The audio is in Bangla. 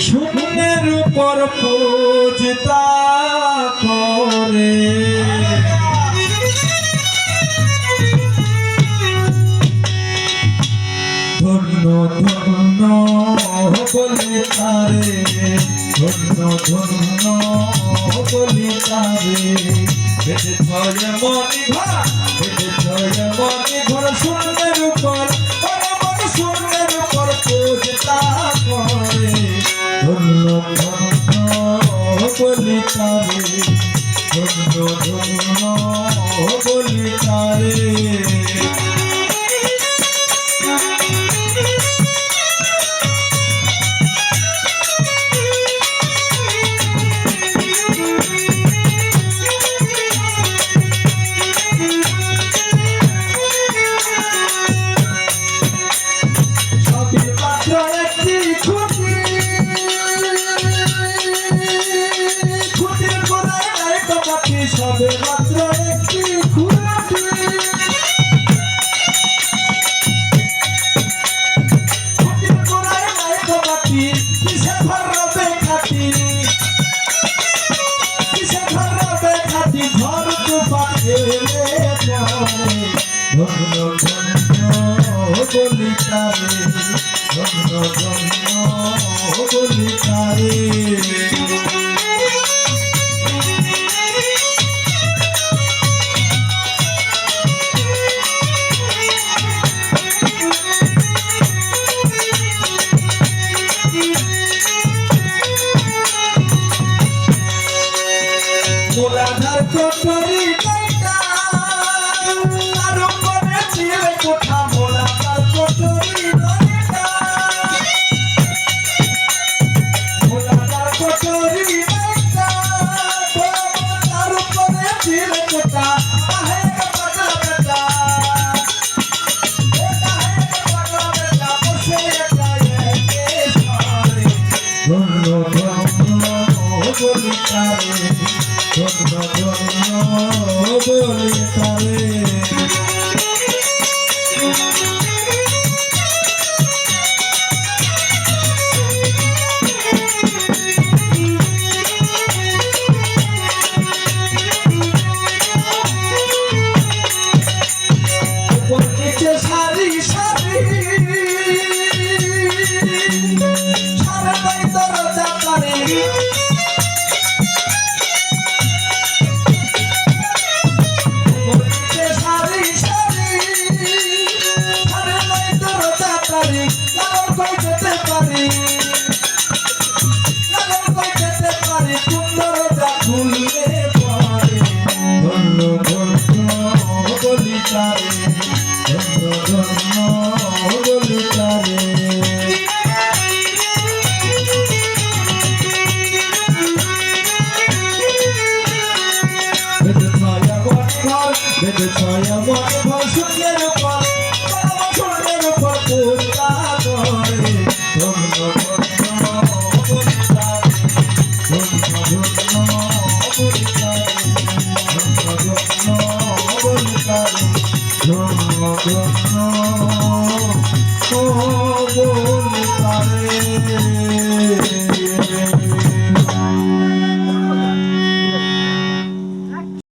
শূন্যের উপর পূজিতা করে ধন্য ধন্য বলি তারে, ধন্য ধন্য বলি তারে। বেঁধে ছয় মনি ঘর, বেঁধে ছয় মনি ঘর, শূন্যের উপর মন শূন্যের উপর পূজিতা করে। ধন্য ধন্য বলি তারে, ধন্য ধন্য বলি তারে। সবে মাত্র একটি খুঁটি, খুঁটির গোড়ায় নাই তো মাটি, কিসে ধরবে খাটি, কিসে ধরবে খাটি, ঘর তো পাখেলে পড়ে। ধন্য ধন্য বলি তারে, ধন্য ধন্য বলি তারে। মোলাধার কোটরি গাইটা আর উপরে ছিলে কোঠা, মোলাধার কোটরি গাইটা, মোলাধার কোটরি গাইটা, তার উপরে ছিলে কোঠা। কাহে পাগলা বেটা, কাহে পাগলা বেটা, বসে একা একে সরে। ধন্য ধন্য বলি তারে, ধন্য ধন্য বলি তারে। উপর নিচে সারি সারি, সারা নাই দরজা পারি, ধন্য ধন্য বলি তারে, ধন্য ধন্য বলি তারে। বেঁধে ছয় মনি ঘর, বেঁধে ছয় মনি ঘর, শূন্যের উপর শূন্যের উপর পূজা করে। ধন্য ধন্য বলি তারে, ধন্য ধন্য বলি তারে, ধন্য ধন্য বলি তারে, ধন্য ধন্য।